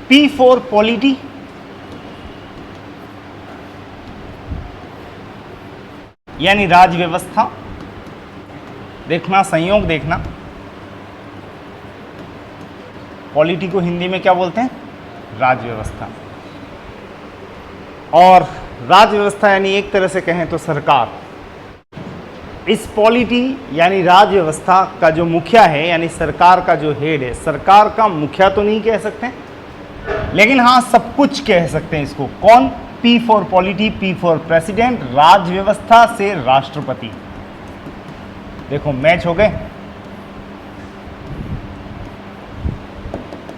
P for polity, यानी राज व्यवस्था। देखना, संयोग देखना, पॉलिटी को हिंदी में क्या बोलते हैं? राज व्यवस्था। और राज व्यवस्था यानी एक तरह से कहें तो सरकार। इस पॉलिटी यानी राज व्यवस्था का जो मुखिया है, यानी सरकार का जो हेड है, सरकार का मुखिया तो नहीं कह सकते, लेकिन हाँ सब कुछ कह सकते हैं इसको। कौन? P for polity, P for president, राज व्यवस्था से राष्ट्रपति। देखो मैच हो गए।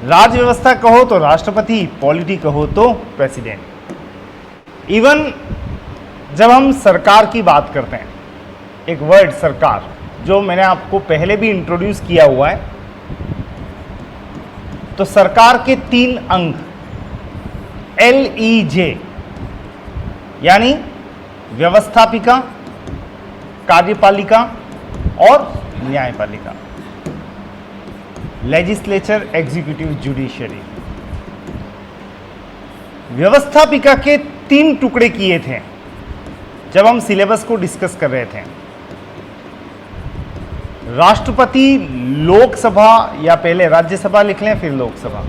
राज व्यवस्था कहो तो राष्ट्रपति, पॉलिटी कहो तो प्रेसिडेंट। इवन जब हम सरकार की बात करते हैं, एक वर्ड सरकार जो मैंने आपको पहले भी इंट्रोड्यूस किया हुआ है, तो सरकार के 3 अंग LEJ यानी व्यवस्थापिका, कार्यपालिका और न्यायपालिका, लेजिस्लेचर, एग्जीक्यूटिव, जुडिशरी। व्यवस्थापिका के 3 टुकड़े किए थे जब हम सिलेबस को डिस्कस कर रहे थे। राष्ट्रपति, लोकसभा, या पहले राज्यसभा लिख लें फिर लोकसभा,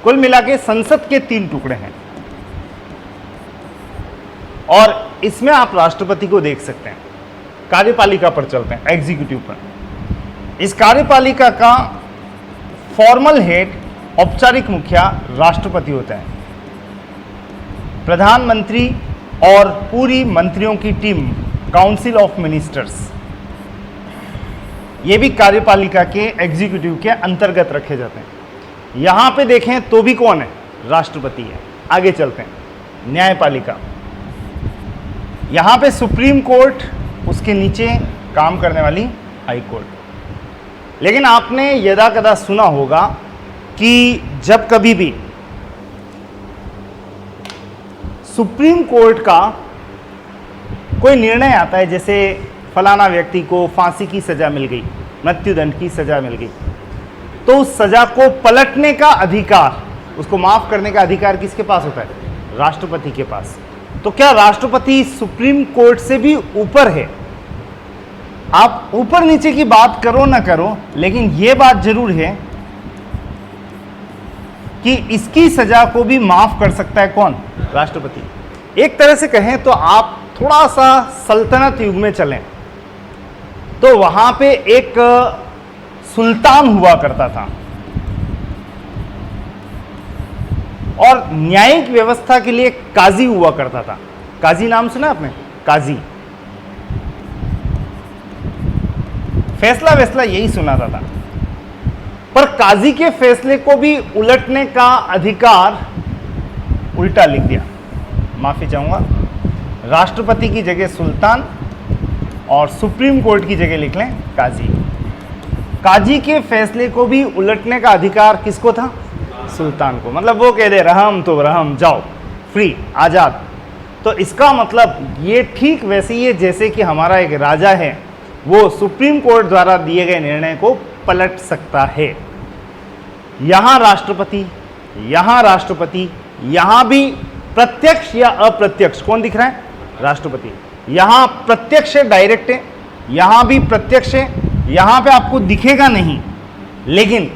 कुल मिला के संसद के 3 टुकड़े हैं। और इसमें आप राष्ट्रपति को देख सकते हैं। कार्यपालिका पर चलते हैं, एग्जीक्यूटिव पर। इस कार्यपालिका का फॉर्मल हेड, औपचारिक मुखिया राष्ट्रपति होता है। प्रधानमंत्री और पूरी मंत्रियों की टीम, काउंसिल ऑफ मिनिस्टर्स, ये भी कार्यपालिका के एग्जीक्यूटिव के अंतर्गत रखे जाते हैं। यहां पे देखें तो भी कौन है? राष्ट्रपति है। आगे चलते हैं, न्यायपालिका। यहां पे सुप्रीम कोर्ट, उसके नीचे काम करने वाली हाई कोर्ट। लेकिन आपने यदा कदा सुना होगा कि जब कभी भी सुप्रीम कोर्ट का कोई निर्णय आता है, जैसे फलाना व्यक्ति को फांसी की सजा मिल गई, मृत्युदंड की सजा मिल गई, तो उस सजा को पलटने का अधिकार, उसको माफ करने का अधिकार किसके पास होता है? राष्ट्रपति के पास। तो क्या राष्ट्रपति सुप्रीम कोर्ट से भी ऊपर है? आप ऊपर नीचे की बात करो ना करो, लेकिन यह बात जरूर है कि इसकी सजा को भी माफ कर सकता है कौन? राष्ट्रपति। एक तरह से कहें तो आप थोड़ा सा सल्तनत युग में चलें तो वहां पे एक सुल्तान हुआ करता था, और न्यायिक व्यवस्था के लिए काजी हुआ करता था। काजी नाम सुना आपने? काजी। फैसला यही सुनाता था, पर काजी के फैसले को भी उलटने का अधिकार उल्टा लिख दिया। माफी चाहूंगा, राष्ट्रपति की जगह सुल्तान और सुप्रीम कोर्ट की जगह लिख लें काजी। काजी के फैसले को भी उलटने का अधिकार किसको था? सुल्तान को। मतलब वो कह दे रहम तो रहम, जाओ, फ्री, आजाद। तो इसका मतलब ये ठीक वैसे ही है जैसे कि हमारा एक राजा है, वो सुप्रीम कोर्ट द्वारा दिए गए निर्णय को पलट सकता है। यहां राष्ट्रपति, यहां राष्ट्रपति, यहां भी प्रत्यक्ष या अप्रत्यक्ष कौन दिख रहा है? राष्ट्रपति। यहां प्रत्यक्ष है, डायरेक्ट है, यहां भी प्रत्यक्ष है, यहां पे आपको दिखेगा नहीं, लेकिन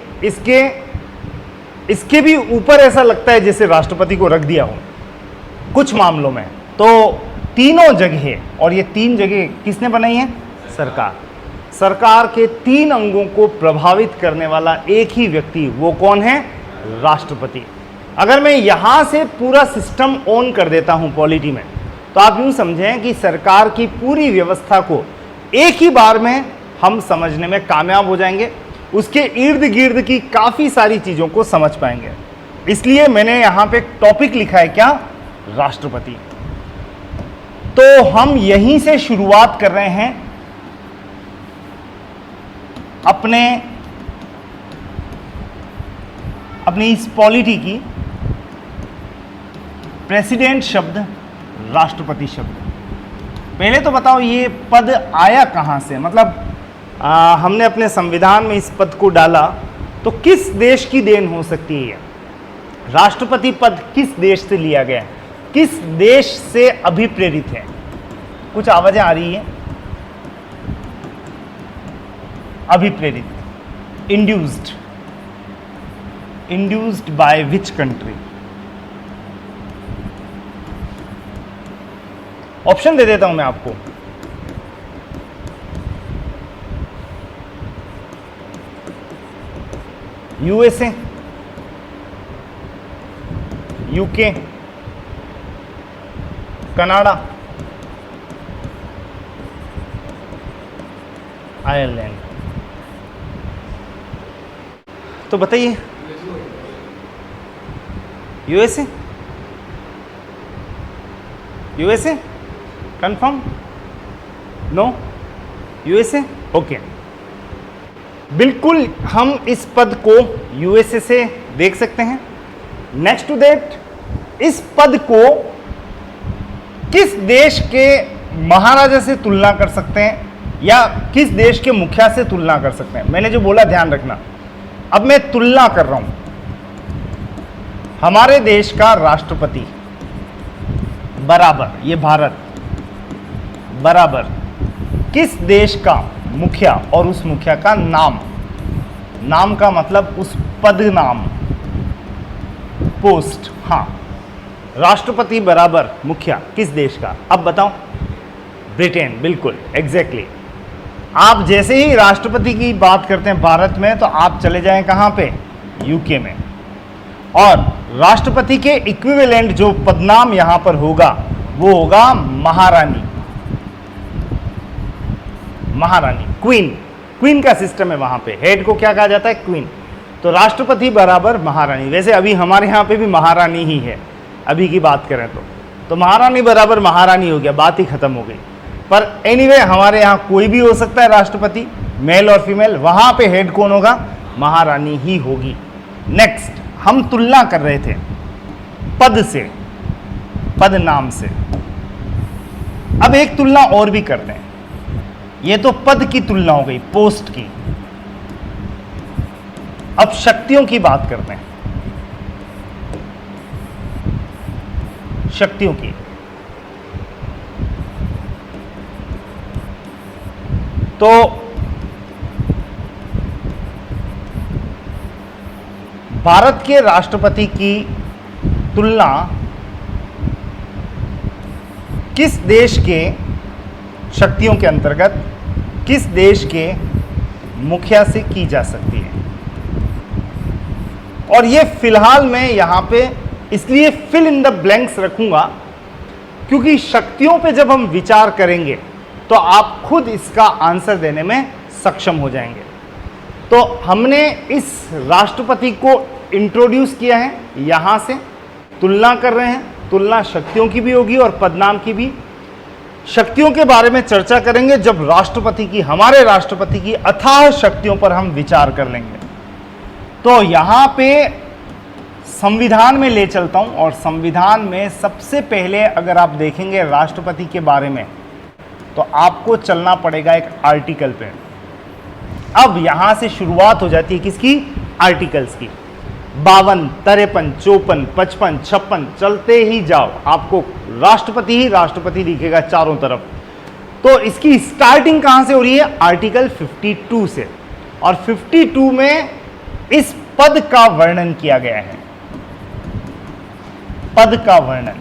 इसके भी ऊपर ऐसा लगता है जैसे राष्ट्रपति को रख दिया हो कुछ मामलों में। तो तीनों जगह, और ये 3 जगह किसने बनाई है? सरकार। सरकार के 3 अंगों को प्रभावित करने वाला एक ही व्यक्ति, वो कौन है? राष्ट्रपति। अगर मैं यहां से पूरा सिस्टम ऑन कर देता हूं पॉलिटी में, तो आप यूं समझें कि सरकार की पूरी व्यवस्था को एक ही बार में हम समझने में कामयाब हो जाएंगे, उसके इर्द गिर्द की काफी सारी चीजों को समझ पाएंगे। इसलिए मैंने यहां पे एक टॉपिक लिखा है, क्या? राष्ट्रपति। तो हम यहीं से शुरुआत कर रहे हैं अपनी इस पॉलिटी की। प्रेसिडेंट शब्द, राष्ट्रपति शब्द। पहले तो बताओ ये पद आया कहां से? मतलब हमने अपने संविधान में इस पद को डाला तो किस देश की देन हो सकती है? राष्ट्रपति पद किस देश से लिया गया है, किस देश से अभिप्रेरित है? कुछ आवाजें आ रही है। अभिप्रेरित, induced by which country? Option दे देता हूं मैं आपको। USA, UK, Canada, Ireland. तो बताइए। USA, USA confirm? No? USA? Okay, बिल्कुल हम इस पद को यूएसए से देख सकते हैं। नेक्स्ट टू दैट, इस पद को किस देश के महाराजा से तुलना कर सकते हैं या किस देश के मुखिया से तुलना कर सकते हैं? मैंने जो बोला ध्यान रखना, अब मैं तुलना कर रहा हूं। हमारे देश का राष्ट्रपति बराबर, ये भारत बराबर किस देश का मुखिया, और उस मुखिया का नाम, नाम का मतलब उस पद नाम, पोस्ट। हाँ, राष्ट्रपति बराबर मुखिया किस देश का? अब बताओ। ब्रिटेन, बिल्कुल एग्जैक्टली। आप जैसे ही राष्ट्रपति की बात करते हैं भारत में, तो आप चले जाएं कहां पे? यूके में। और राष्ट्रपति के इक्विवेलेंट जो पदनाम यहां पर होगा वो होगा महारानी। महारानी, क्वीन, क्वीन का सिस्टम है वहां पे। हेड को क्या कहा जाता है? क्वीन। तो राष्ट्रपति बराबर महारानी। वैसे अभी हमारे यहाँ पे भी महारानी ही है, अभी की बात करें तो महारानी बराबर महारानी हो गया, बात ही खत्म हो गई। पर एनीवे हमारे यहाँ कोई भी हो सकता है राष्ट्रपति, मेल और फीमेल। वहां पे हेड कौन होगा? महारानी ही होगी। नेक्स्ट, हम तुलना कर रहे थे पद से, पद नाम से। अब एक तुलना और भी करते हैं। ये तो पद की तुलना हो गई, पोस्ट की। अब शक्तियों की बात करते हैं, शक्तियों की। तो भारत के राष्ट्रपति की तुलना किस देश के शक्तियों के अंतर्गत, किस देश के मुखिया से की जा सकती है? और ये फिलहाल मैं यहां पे इसलिए फिल इन द ब्लैंक्स रखूंगा क्योंकि शक्तियों पे जब हम विचार करेंगे तो आप खुद इसका आंसर देने में सक्षम हो जाएंगे। तो हमने इस राष्ट्रपति को इंट्रोड्यूस किया है, यहां से तुलना कर रहे हैं। तुलना शक्तियों की भी होगी और पदनाम की भी। शक्तियों के बारे में चर्चा करेंगे जब राष्ट्रपति की, हमारे राष्ट्रपति की अथाह शक्तियों पर हम विचार कर लेंगे। तो यहां पे संविधान में ले चलता हूं, और संविधान में सबसे पहले अगर आप देखेंगे राष्ट्रपति के बारे में तो आपको चलना पड़ेगा एक आर्टिकल पे। अब यहां से शुरुआत हो जाती है किसकी? आर्टिकल्स की। 52, 53, 54, 55, 56 चलते ही जाओ, आपको राष्ट्रपति ही राष्ट्रपति दिखेगा चारों तरफ। तो इसकी स्टार्टिंग कहां से हो रही है? आर्टिकल 52 से। और 52 में इस पद का वर्णन किया गया है। पद का वर्णन,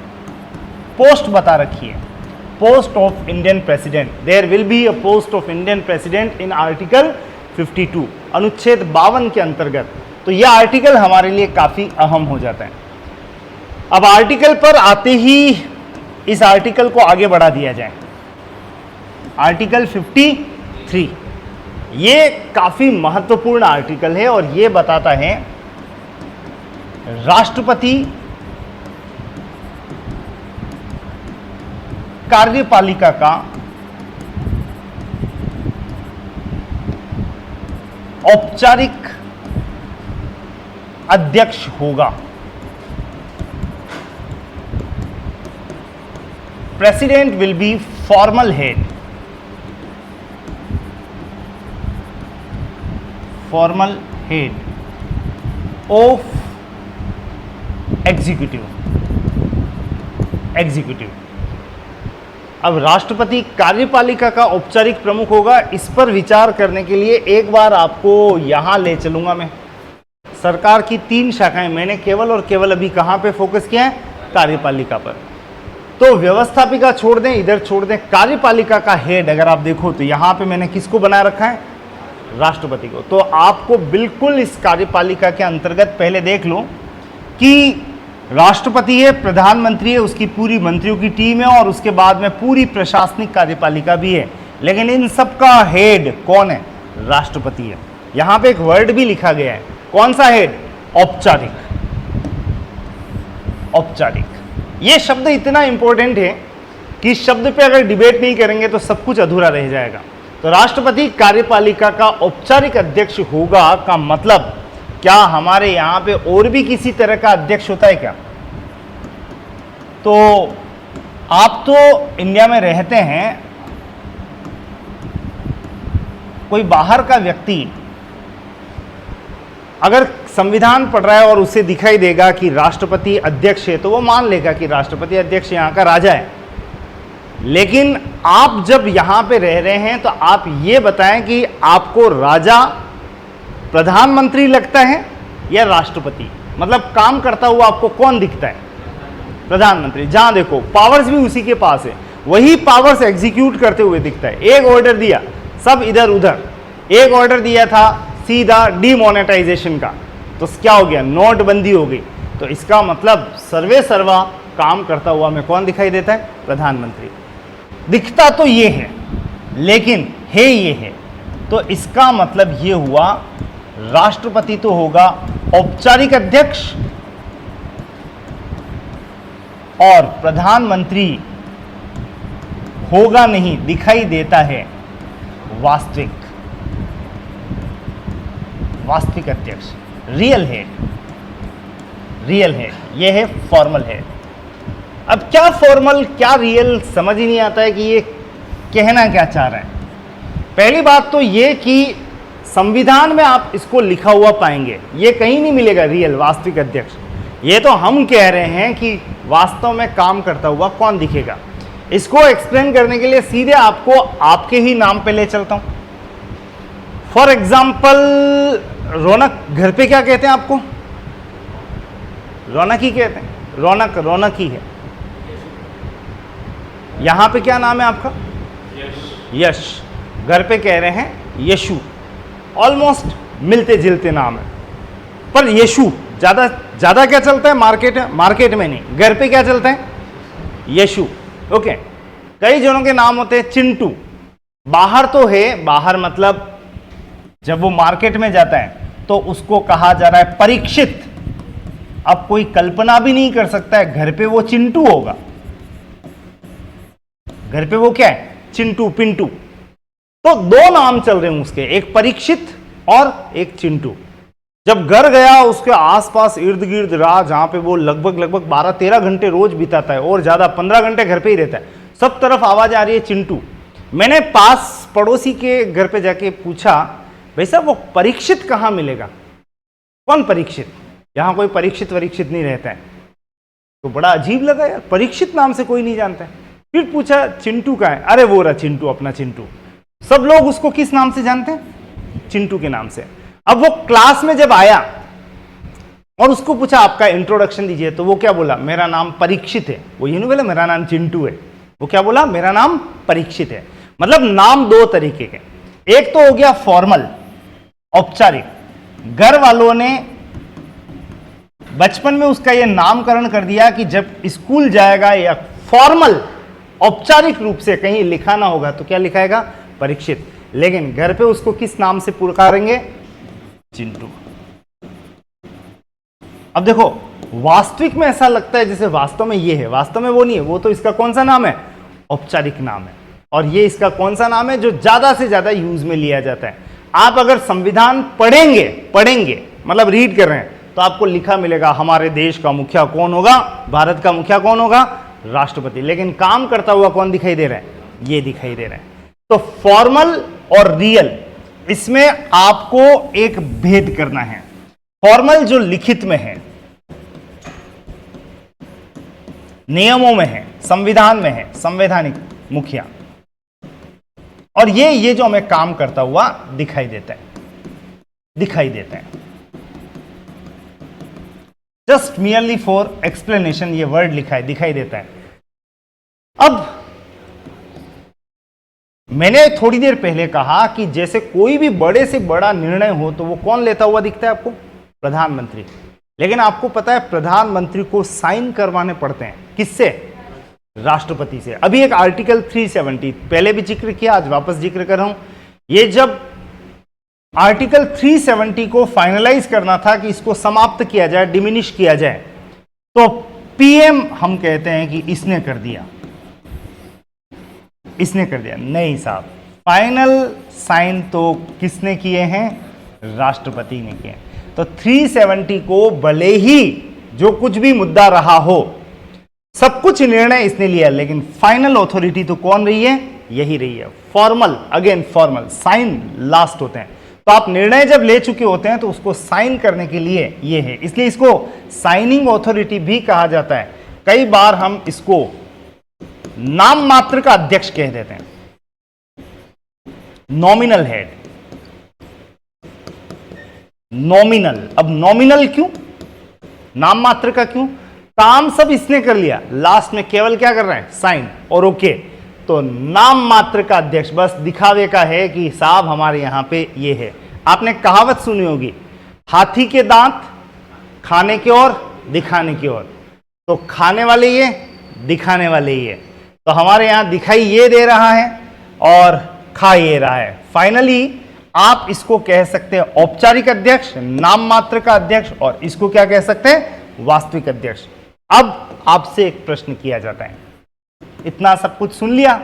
पोस्ट बता रखी है, post of Indian president. There will be a post of Indian president in article 52, अनुच्छेद 52 के अंतर्गत। तो यह आर्टिकल हमारे लिए काफी अहम हो जाता है। अब आर्टिकल पर आते ही इस आर्टिकल को आगे बढ़ा दिया जाए। आर्टिकल 53, ये काफी महत्वपूर्ण आर्टिकल है और ये बताता है राष्ट्रपति कार्यपालिका का औपचारिक अध्यक्ष होगा। President will be formal head, formal head of executive. Executive. अब राष्ट्रपति कार्यपालिका का औपचारिक प्रमुख होगा, इस पर विचार करने के लिए एक बार आपको यहां ले चलूंगा मैं। सरकार की 3 शाखाएं, मैंने केवल और केवल अभी कहां पे फोकस किया है? कार्यपालिका पर। तो व्यवस्थापिका छोड़ दें, इधर छोड़ दें, कार्यपालिका का हेड अगर आप देखो तो यहां पे मैंने किसको बनाए रखा है? राष्ट्रपति को। तो आपको बिल्कुल इस कार्यपालिका के अंतर्गत पहले देख लो कि राष्ट्रपति है, प्रधानमंत्री है, उसकी पूरी मंत्रियों की टीम है और उसके बाद में पूरी प्रशासनिक कार्यपालिका भी है, लेकिन इन सब का हेड कौन है? राष्ट्रपति है। यहां पे एक वर्ड भी लिखा गया है, कौन सा हेड? औपचारिक। औपचारिक, ये शब्द इतना इंपॉर्टेंट है कि इस शब्द पे अगर डिबेट नहीं करेंगे तो सब कुछ अधूरा रह जाएगा। तो राष्ट्रपति कार्यपालिका का औपचारिक अध्यक्ष होगा का मतलब क्या हमारे यहां पे और भी किसी तरह का अध्यक्ष होता है क्या? तो आप तो इंडिया में रहते हैं, कोई बाहर का व्यक्ति अगर संविधान पढ़ रहा है और उसे दिखाई देगा कि राष्ट्रपति अध्यक्ष है तो वो मान लेगा कि राष्ट्रपति अध्यक्ष यहां का राजा है। लेकिन आप जब यहां पे रह रहे हैं तो आप ये बताएं कि आपको राजा प्रधानमंत्री लगता है या राष्ट्रपति? मतलब काम करता हुआ आपको कौन दिखता है? प्रधानमंत्री। जहां देखो पावर्स भी उसी के पास है, वही पावर्स एग्जीक्यूट करते हुए दिखता है। एक ऑर्डर दिया, सब इधर उधर। एक ऑर्डर दिया था सीधा डिमोनेटाइजेशन का, तो क्या हो गया? नोटबंदी हो गई। तो इसका मतलब सर्वे सर्वा काम करता हुआ हमें कौन दिखाई देता है? प्रधानमंत्री। दिखता तो ये है लेकिन है ये है, तो इसका मतलब ये हुआ राष्ट्रपति तो होगा औपचारिक अध्यक्ष और प्रधानमंत्री होगा नहीं, दिखाई देता है वास्तविक। वास्तविक अध्यक्ष, रियल हेड। रियल हेड, यह है फॉर्मल हेड। अब क्या फॉर्मल क्या रियल समझ ही नहीं आता है कि ये कहना क्या चाह रहा है। पहली बात तो ये कि संविधान में आप इसको लिखा हुआ पाएंगे, ये कहीं नहीं मिलेगा रियल वास्तविक अध्यक्ष। ये तो हम कह रहे हैं कि वास्तव में काम करता हुआ कौन दिखेगा। इसको एक्सप्लेन करने के लिए सीधे आपको आपके ही नाम पे ले चलता हूं। फॉर एग्जाम्पल रौनक, घर पे क्या कहते हैं आपको? रौनक ही कहते हैं। रौनक, रौनक ही है। यहां पे क्या नाम है आपका? यश। घर पे कह रहे हैं यशु। ऑलमोस्ट मिलते जुलते नाम है, पर यशु ज्यादा क्या चलता है मार्केट में नहीं, घर पे क्या चलता है? यशु। ओके। कई जनों के नाम होते हैं चिंटू। बाहर तो है, बाहर मतलब जब वो मार्केट में जाता है तो उसको कहा जा रहा है परीक्षित। अब कोई कल्पना भी नहीं कर सकता है घर पे वो चिंटू होगा। घर पे वो क्या है? चिंटू, पिंटू। तो 2 नाम चल रहे हैं उसके, एक परीक्षित और एक चिंटू। जब घर गया उसके आसपास इर्द गिर्द रहा, जहां पे वो लगभग 12-13 घंटे रोज बिताता है और ज्यादा 15 घंटे घर पे ही रहता है, सब तरफ आवाज आ रही है चिंटू। मैंने पास पड़ोसी के घर पे जाके पूछा, भाई साहब वो परीक्षित कहां मिलेगा? कौन परीक्षित? यहां कोई परीक्षित वरीक्षित नहीं रहता है। तो बड़ा अजीब लगा यार, परीक्षित नाम से कोई नहीं जानता है। फिर पूछा चिंटू का है? अरे वो रहा चिंटू, अपना चिंटू। सब लोग उसको किस नाम से जानते हैं? चिंटू के नाम से। अब वो क्लास में जब आया और उसको पूछा आपका इंट्रोडक्शन दीजिए, तो वो क्या बोला? मेरा नाम परीक्षित है। वो ये नहीं बोला मेरा नाम चिंटू है, वो क्या बोला? मेरा नाम परीक्षित है। मतलब नाम 2 तरीके के, एक तो हो गया फॉर्मल, औपचारिक। घर वालों ने बचपन में उसका यह नामकरण कर दिया कि जब स्कूल जाएगा या फॉर्मल औपचारिक रूप से कहीं लिखाना होगा तो क्या लिखाएगा? परीक्षित। लेकिन घर पे उसको किस नाम से पुकारेंगे? चिंटू। अब देखो वास्तविक में ऐसा लगता है जैसे वास्तव में ये है, वास्तव में वो नहीं है। वो तो इसका कौन सा नाम है? औपचारिक नाम है। और ये इसका कौन सा नाम है जो ज्यादा से ज्यादा यूज में लिया जाता है? आप अगर संविधान पढ़ेंगे मतलब रीड कर रहे हैं, तो आपको लिखा मिलेगा हमारे देश का मुखिया कौन होगा? भारत का मुखिया कौन होगा? राष्ट्रपति। लेकिन काम करता हुआ कौन दिखाई दे रहा है? ये दिखाई दे रहा है। तो फॉर्मल और रियल, इसमें आपको एक भेद करना है। फॉर्मल जो लिखित में है, नियमों में है, संविधान में है, संवैधानिक मुखिया। और ये जो हमें काम करता हुआ दिखाई देता है। जस्ट मियरली फॉर एक्सप्लेनेशन ये वर्ड लिखा है, दिखाई देता है। अब मैंने थोड़ी देर पहले कहा कि जैसे कोई भी बड़े से बड़ा निर्णय हो तो वो कौन लेता हुआ दिखता है आपको? प्रधानमंत्री। लेकिन आपको पता है प्रधानमंत्री को साइन करवाने पड़ते हैं, किससे? राष्ट्रपति से। अभी एक आर्टिकल 370 पहले भी जिक्र किया, आज वापस जिक्र कर रहा हूं। ये जब आर्टिकल 370 को फाइनलाइज करना था कि इसको समाप्त किया जाए, डिमिनिश किया जाए, तो पीएम हम कहते हैं कि इसने कर दिया। नहीं साहब, फाइनल साइन तो किसने किए हैं? राष्ट्रपति ने किए। तो 370 को भले ही जो कुछ भी मुद्दा रहा हो, सब कुछ निर्णय इसने लिया, लेकिन फाइनल अथॉरिटी तो कौन रही है? यही रही है। Formal, again formal, sign last होते हैं। तो आप निर्णय जब ले चुके होते हैं तो उसको साइन करने के लिए ये है, इसलिए इसको साइनिंग अथॉरिटी भी कहा जाता है। कई बार हम इसको नाम मात्र का अध्यक्ष कह देते हैं, नॉमिनल हेड, नॉमिनल। अब नॉमिनल क्यों? नाम मात्र का क्यों? काम सब इसने कर लिया, लास्ट में केवल क्या कर रहे हैं? साइन और ओके। तो नाम मात्र का अध्यक्ष बस दिखावे का है कि साहब हमारे यहां पे ये है। आपने कहावत सुनी होगी, हाथी के दांत खाने की ओर, दिखाने की ओर। तो खाने वाले ये, दिखाने वाले ये। तो हमारे यहां दिखाई ये दे रहा है और खा ये रहा है। फाइनली आप इसको कह सकते हैं औपचारिक अध्यक्ष, नाम मात्र का अध्यक्ष, और इसको क्या कह सकते हैं? वास्तविक अध्यक्ष। अब आपसे एक प्रश्न किया जाता है, इतना सब कुछ सुन लिया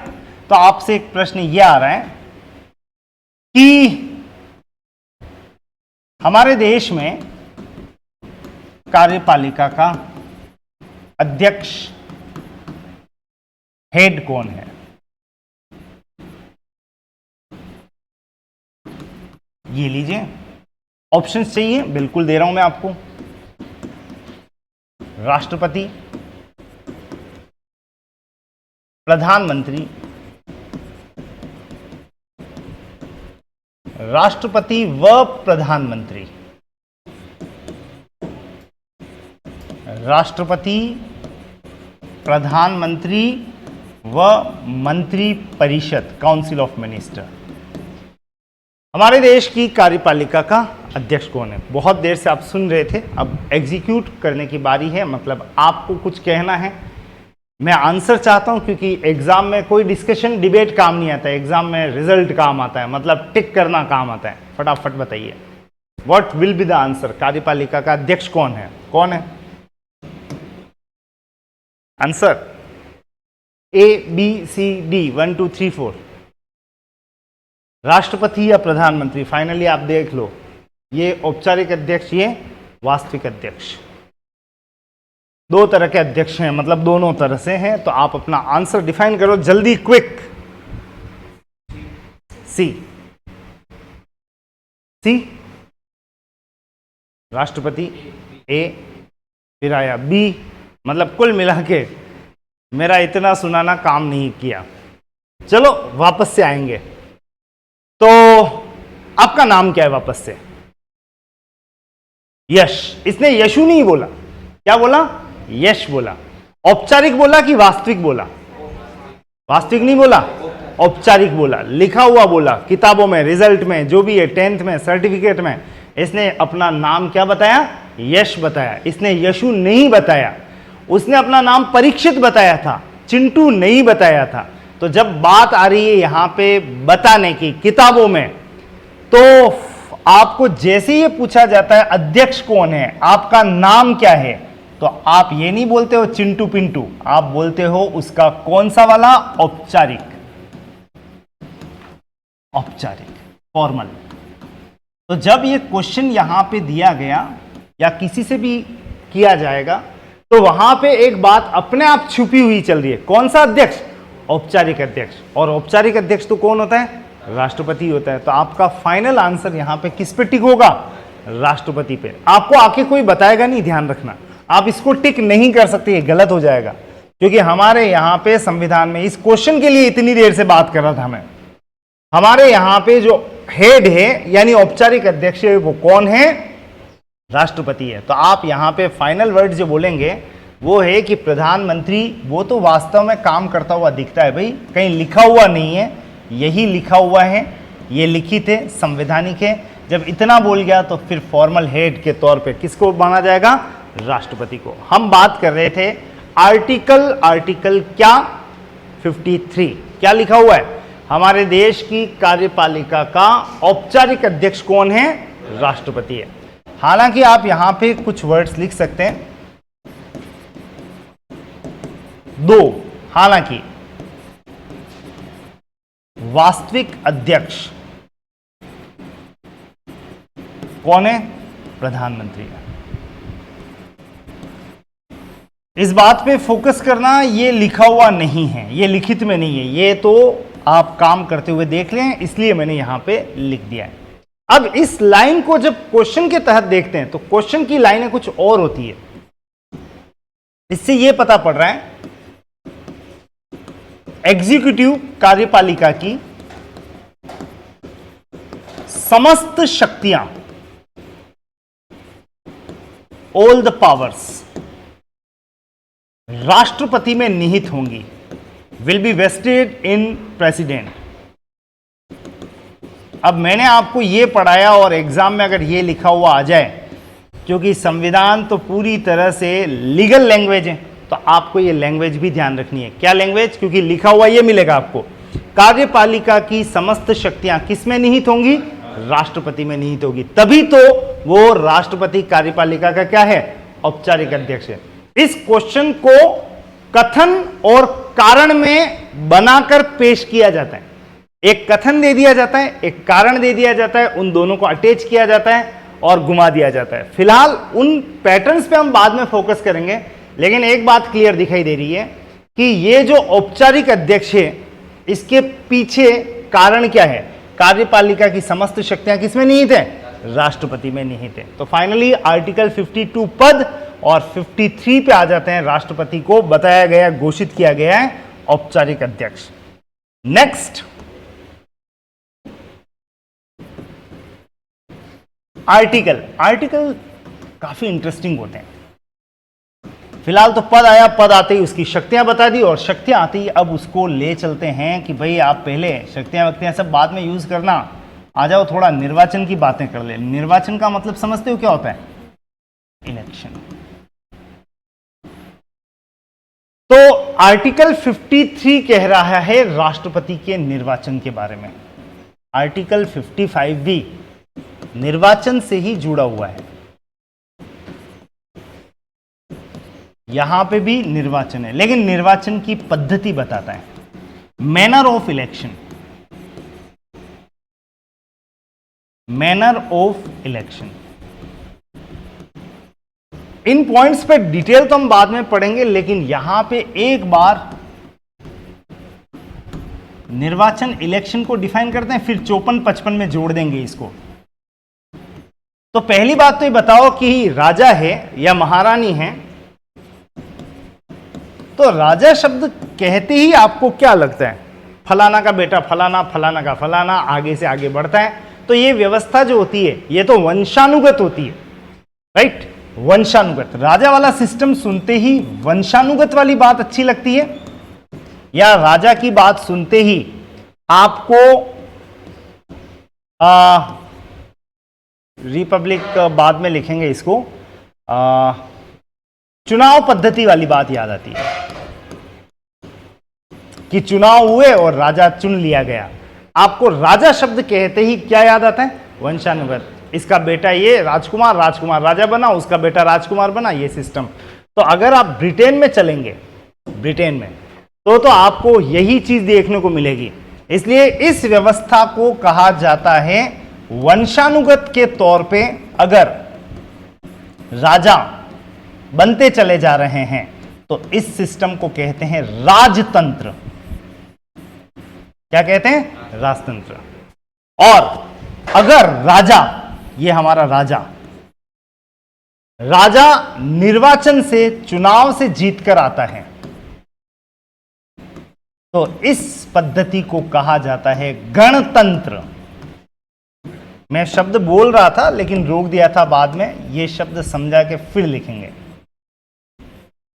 तो आपसे एक प्रश्न यह आ रहा है कि हमारे देश में कार्यपालिका का अध्यक्ष, हेड कौन है? ये लीजिए, ऑप्शंस चाहिए, बिल्कुल दे रहा हूं मैं आपको। राष्ट्रपति, प्रधानमंत्री, राष्ट्रपति व प्रधानमंत्री, राष्ट्रपति, प्रधानमंत्री व मंत्री परिषद, काउंसिल ऑफ मिनिस्टर। हमारे देश की कार्यपालिका का अध्यक्ष कौन है? बहुत देर से आप सुन रहे थे, अब एग्जीक्यूट करने की बारी है। मतलब आपको कुछ कहना है, मैं आंसर चाहता हूं, क्योंकि एग्जाम में कोई डिस्कशन डिबेट काम नहीं आता है, एग्जाम में रिजल्ट काम आता है, मतलब टिक करना काम आता है। फटाफट बताइए, what will be the answer? कार्यपालिका का अध्यक्ष कौन है? कौन है answer? A B C D 1 2 3 4। राष्ट्रपति या प्रधानमंत्री? फाइनली आप देख लो, ये औपचारिक अध्यक्ष, ये वास्तविक अध्यक्ष। दो तरह के अध्यक्ष हैं, मतलब दोनों तरह से हैं। तो आप अपना आंसर डिफाइन करो जल्दी, क्विक। सी राष्ट्रपति, ए, फिर आया बी। मतलब कुल मिला के मेरा इतना सुनाना काम नहीं किया। चलो वापस से आएंगे। तो आपका नाम क्या है वापस से? यश। इसने यशु नहीं बोला, क्या बोला? यश बोला। औपचारिक बोला कि वास्तविक बोला? वास्तविक नहीं बोला, औपचारिक बोला, लिखा हुआ बोला, किताबों में, रिजल्ट में, जो भी है, 10th में, सर्टिफिकेट में। इसने अपना नाम क्या बताया? यश बताया। इसने यशु नहीं बताया, उसने अपना नाम परीक्षित बताया था, चिंटू नहीं बताया था। तो जब बात आ रही है यहां पे बताने की किताबों में, तो आपको जैसे ये पूछा जाता है अध्यक्ष कौन है, आपका नाम क्या है, तो आप ये नहीं बोलते हो चिंटू पिंटू, आप बोलते हो उसका कौन सा वाला? औपचारिक, औपचारिक, फॉर्मल। तो जब ये क्वेश्चन यहां पे दिया गया या किसी से भी किया जाएगा, तो वहां पे एक बात अपने आप छुपी हुई चल रही है। कौन सा अध्यक्ष? औपचारिक अध्यक्ष। और औपचारिक अध्यक्ष तो कौन होता है? राष्ट्रपति होता है। तो आपका फाइनल आंसर यहां पे किस पे टिक होगा? राष्ट्रपति पे। आपको आके कोई बताएगा नहीं, ध्यान रखना। आप इसको टिक नहीं कर सकते, ये गलत हो जाएगा। क्योंकि हमारे यहां पे संविधान में इस क्वेश्चन के लिए इतनी देर से बात कर रहा था मैं, हमारे यहां पे जो हेड है यानी औपचारिक अध्यक्ष है वो कौन है? राष्ट्रपति है। तो आप यहां पे फाइनल वर्ड जो बोलेंगे वो है कि प्रधानमंत्री, वो तो वास्तव में काम करता हुआ दिखता है भाई, कहीं लिखा हुआ नहीं है, यही लिखा हुआ है, ये लिखित है, संवैधानिक है। जब इतना बोल गया तो फिर फॉर्मल हेड के तौर पे किसको माना जाएगा? राष्ट्रपति को। हम बात कर रहे थे आर्टिकल क्या? 53 क्या लिखा हुआ है? हमारे देश की कार्यपालिका का औपचारिक अध्यक्ष कौन है? राष्ट्रपति है। हालांकि आप यहां पे कुछ वर्ड्स लिख सकते हैं, दो, हालांकि वास्तविक अध्यक्ष कौन है? प्रधानमंत्री है। इस बात पे फोकस करना, ये लिखा हुआ नहीं है, ये लिखित में नहीं है, ये तो आप काम करते हुए देख लें, इसलिए मैंने यहां पे लिख दिया है। अब इस लाइन को जब क्वेश्चन के तहत देखते हैं तो क्वेश्चन की लाइनें कुछ और होती है। इससे यह पता पड़ रहा है एग्जीक्यूटिव कार्यपालिका की समस्त शक्तियां, ऑल द पावर्स, राष्ट्रपति में निहित होंगी, will be vested in president. अब मैंने आपको यह पढ़ाया और एग्जाम में अगर यह लिखा हुआ आ जाए, क्योंकि संविधान तो पूरी तरह से लीगल लैंग्वेज है, तो आपको यह लैंग्वेज भी ध्यान रखनी है। क्या लैंग्वेज? क्योंकि लिखा हुआ यह मिलेगा आपको, कार्यपालिका की समस्त शक्तियां किस में निहित होंगी? राष्ट्रपति में निहित होगी। तभी तो वो राष्ट्रपति कार्यपालिका का क्या है? औपचारिक अध्यक्ष है। इस क्वेश्चन को कथन और कारण में बनाकर पेश किया जाता है। एक कथन दे दिया जाता है, एक कारण दे दिया जाता है, उन दोनों को अटैच किया जाता है और घुमा दिया जाता है। फिलहाल उन पैटर्न्स पे हम बाद में फोकस करेंगे, लेकिन एक बात क्लियर दिखाई दे रही है कि ये जो औपचारिक अध्यक्ष है, इसके पीछे कारण क्या है? कार्यपालिका की समस्त शक्तियां किसमें निहित है? राष्ट्रपति में निहित है। तो फाइनली आर्टिकल 52 पद और 53 पे आ जाते हैं। राष्ट्रपति को बताया गया, घोषित किया गया है औपचारिक अध्यक्ष। नेक्स्ट, आर्टिकल काफी इंटरेस्टिंग होते हैं। फिलहाल तो पद आया, पद आते ही उसकी शक्तियां बता दी, और शक्तियां आती ही अब उसको ले चलते हैं कि भाई आप पहले शक्तियां वक्तियां सब बाद में यूज करना, आ जाओ थोड़ा निर्वाचन की बातें कर ले। निर्वाचन का मतलब समझते हो क्या होता है? इलेक्शन। तो आर्टिकल 53 कह रहा है राष्ट्रपति के निर्वाचन के बारे में। आर्टिकल 55 भी निर्वाचन से ही जुड़ा हुआ है। यहां पे भी निर्वाचन है, लेकिन निर्वाचन की पद्धति बताता है, manner of election. Manner of election, in points पे डिटेल तो हम बाद में पढ़ेंगे, लेकिन यहां पे एक बार निर्वाचन इलेक्शन को डिफाइन करते हैं, फिर 54-55 में जोड़ देंगे इसको। तो पहली बात तो ये बताओ कि राजा है या महारानी है, तो राजा शब्द कहते ही आपको क्या लगता है? फलाना का बेटा फलाना, फलाना का फलाना, आगे से आगे बढ़ता है। तो ये व्यवस्था जो होती है ये तो वंशानुगत होती है, राइट? वंशानुगत। राजा वाला सिस्टम सुनते ही वंशानुगत वाली बात अच्छी लगती है, या राजा की बात सुनते ही आपको रिपब्लिक बाद में लिखेंगे इसको, चुनाव पद्धति वाली बात याद आती है कि चुनाव हुए और राजा चुन लिया गया। आपको राजा शब्द कहते ही क्या याद आता है? वंशानुगत। इसका बेटा ये राजकुमार, राजकुमार राजा बना, उसका बेटा राजकुमार बना, ये सिस्टम। तो अगर आप ब्रिटेन में चलेंगे, ब्रिटेन में, तो आपको यही चीज देखने को मिलेगी। इसलिए इस व्यवस्था को कहा जाता है वंशानुगत के तौर पे। अगर राजा बनते चले जा रहे हैं तो इस सिस्टम को कहते हैं राजतंत्र। क्या कहते हैं? राजतंत्र। और अगर राजा, ये हमारा राजा निर्वाचन से, चुनाव से जीतकर आता है, तो इस पद्धति को कहा जाता है गणतंत्र। मैं शब्द बोल रहा था लेकिन रोक दिया था, बाद में ये शब्द समझा के फिर लिखेंगे।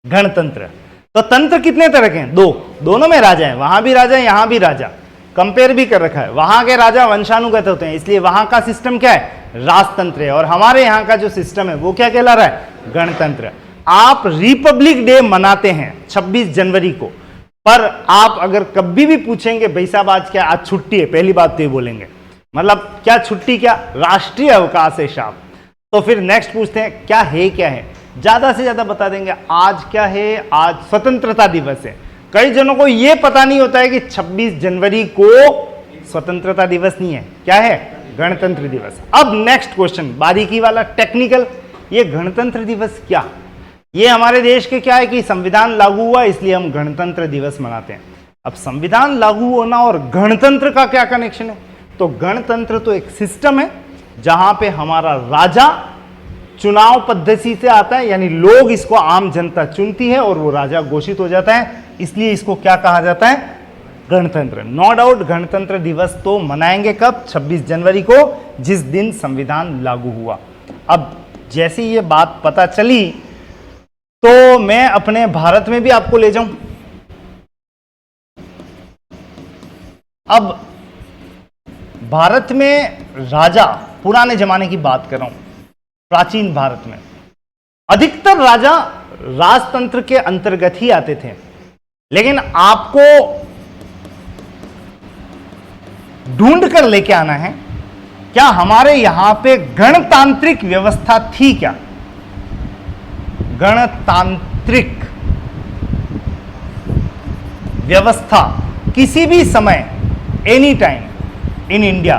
गणतंत्र। तो तंत्र कितने तरह के हैं? दो, दोनों में राजा है, वहां भी राजा है, यहां भी राजा। कंपेयर भी कर रखा है। वहां के राजा वंशानुगत होते हैं, इसलिए वहां का सिस्टम क्या है? राजतंत्र है। और हमारे यहां का जो सिस्टम है वो क्या कहला रहा है? गणतंत्र। आप रिपब्लिक डे मनाते हैं 26 जनवरी को, पर आप अगर कभी भी पूछेंगे भाई साहब आज क्या, आज छुट्टी है, पहली बात तो ये बोलेंगे। मतलब क्या छुट्टी? क्या राष्ट्रीय अवकाश है साहब। तो फिर नेक्स्ट पूछते हैं क्या है, क्या है? ज्यादा से ज्यादा बता देंगे आज क्या है, आज स्वतंत्रता दिवस है। कई जनों को यह पता नहीं होता है कि 26 जनवरी को स्वतंत्रता दिवस नहीं है, क्या है? गणतंत्र दिवस। अब नेक्स्ट क्वेश्चन, बारीकी वाला, टेक्निकल। ये गणतंत्र दिवस क्या? ये हमारे देश के क्या है कि संविधान लागू हुआ इसलिए हम गणतंत्र दिवस मनाते हैं। अब संविधान लागू होना और गणतंत्र का क्या कनेक्शन है? तो गणतंत्र तो एक सिस्टम है जहां पे हमारा राजा चुनाव पद्धति से आता है, यानी लोग इसको, आम जनता चुनती है और वो राजा घोषित हो जाता है, इसलिए इसको क्या कहा जाता है? गणतंत्र। नो डाउट गणतंत्र दिवस तो मनाएंगे कब? 26 जनवरी को, जिस दिन संविधान लागू हुआ। अब जैसे ये बात पता चली तो मैं अपने भारत में भी आपको ले जाऊं। अब भारत में राजा, पुराने जमाने की बात कर रहा हूं, प्राचीन भारत में अधिकतर राजा राजतंत्र के अंतर्गत ही आते थे। लेकिन आपको ढूंढ कर लेके आना है, क्या हमारे यहां पे गणतांत्रिक व्यवस्था थी क्या? गणतांत्रिक व्यवस्था किसी भी समय, एनी टाइम इन इंडिया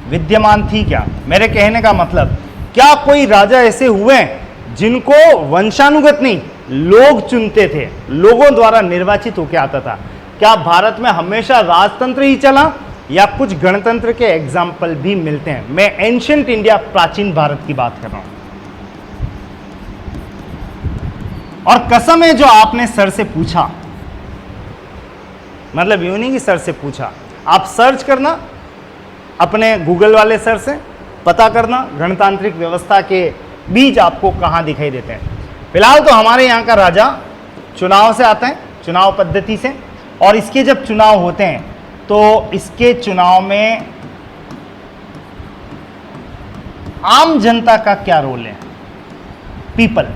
विद्यमान थी क्या? मेरे कहने का मतलब, क्या कोई राजा ऐसे हुए हैं जिनको वंशानुगत नहीं, लोग चुनते थे, लोगों द्वारा निर्वाचित होकर आता था? क्या भारत में हमेशा राजतंत्र ही चला या कुछ गणतंत्र के एग्जाम्पल भी मिलते हैं? मैं एंशिएंट इंडिया, प्राचीन भारत की बात कर रहा हूं। और कसम है जो आपने सर से पूछा, मतलब यूं नहीं कि सर से पूछा, आप सर्च करना अपने गूगल वाले सर से, पता करना गणतांत्रिक व्यवस्था के बीज आपको कहां दिखाई देते हैं। फिलहाल तो हमारे यहां का राजा चुनाव से आता है, चुनाव पद्धति से, और इसके जब चुनाव होते हैं तो इसके चुनाव में आम जनता का क्या रोल है? पीपल,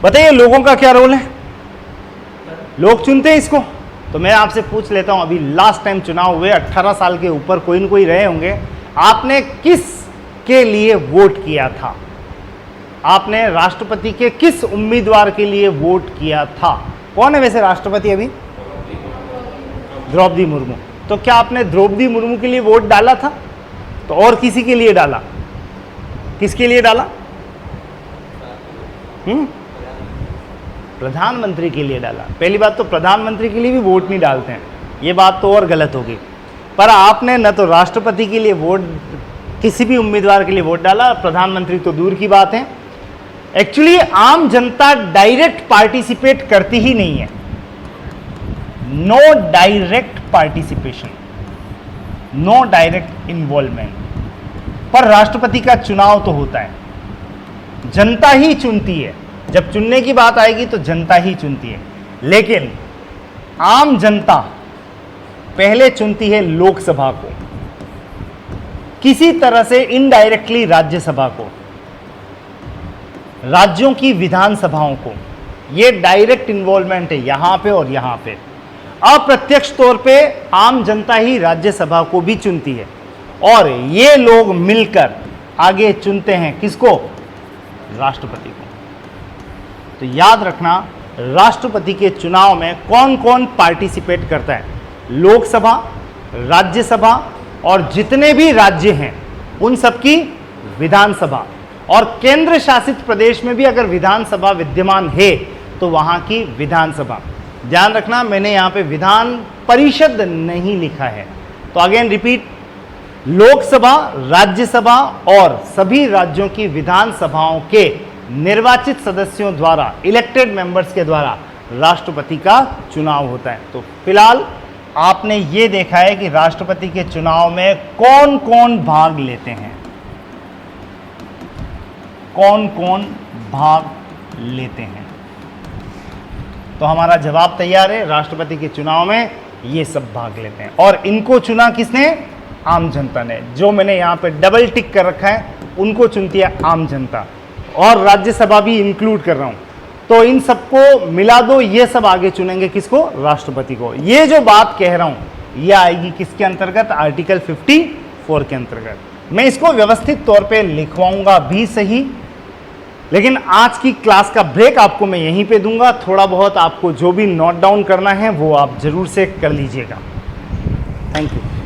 बताइए लोगों का क्या रोल है? लोग चुनते हैं इसको। तो मैं आपसे पूछ लेता हूं, अभी लास्ट टाइम चुनाव हुए, 18 साल के ऊपर कोई न कोई रहे होंगे, आपने किस के लिए वोट किया था? आपने राष्ट्रपति के किस उम्मीदवार के लिए वोट किया था? कौन है वैसे राष्ट्रपति अभी? द्रौपदी मुर्मू। तो क्या आपने द्रौपदी मुर्मू के लिए वोट डाला था? तो और किसी के लिए डाला? किसके लिए डाला? प्रधानमंत्री के लिए डाला। पहली बात तो प्रधानमंत्री के लिए भी वोट नहीं डालते हैं, ये बात तो और गलत होगी। पर आपने न तो राष्ट्रपति के लिए वोट, किसी भी उम्मीदवार के लिए वोट डाला, प्रधानमंत्री तो दूर की बात है। एक्चुअली आम जनता डायरेक्ट पार्टिसिपेट करती ही नहीं है, no direct participation, no direct involvement. पर राष्ट्रपति का चुनाव तो होता है, जनता ही चुनती है। जब चुनने की बात आएगी तो जनता ही चुनती है, लेकिन आम जनता पहले चुनती है लोकसभा को, किसी तरह से इनडायरेक्टली राज्यसभा को, राज्यों की विधानसभाओं को। यह डायरेक्ट इन्वॉल्वमेंट है यहां पे और यहां पे। अप्रत्यक्ष तौर पे आम जनता ही राज्यसभा को भी चुनती है, और ये लोग मिलकर आगे चुनते हैं किसको? राष्ट्रपति को। तो याद रखना, राष्ट्रपति के चुनाव में कौन कौन पार्टिसिपेट करता है? लोकसभा, राज्यसभा और जितने भी राज्य हैं उन सबकी विधानसभा, और केंद्र शासित प्रदेश में भी अगर विधानसभा विद्यमान है तो वहां की विधानसभा। ध्यान रखना, मैंने यहां पे विधान परिषद नहीं लिखा है। तो अगेन रिपीट, लोकसभा, राज्यसभा और सभी राज्यों की विधानसभाओं के निर्वाचित सदस्यों द्वारा, इलेक्टेड मेंबर्स के द्वारा राष्ट्रपति का चुनाव होता है। तो फिलहाल आपने ये देखा है कि राष्ट्रपति के चुनाव में कौन कौन भाग लेते हैं, कौन कौन भाग लेते हैं। तो हमारा जवाब तैयार है, राष्ट्रपति के चुनाव में ये सब भाग लेते हैं। और इनको चुना किसने? आम जनता ने। जो मैंने यहां पे डबल टिक कर रखा है उनको चुनती है आम जनता, और राज्यसभा भी इंक्लूड कर रहा हूं। तो इन सबको मिला दो, ये सब आगे चुनेंगे किसको? राष्ट्रपति को। ये जो बात कह रहा हूं ये आएगी किसके अंतर्गत? आर्टिकल 54 के अंतर्गत। मैं इसको व्यवस्थित तौर पे लिखवाऊंगा भी सही, लेकिन आज की क्लास का ब्रेक आपको मैं यहीं पे दूंगा। थोड़ा बहुत आपको जो भी नोट डाउन करना है वो आप जरूर से कर लीजिएगा। Thank you.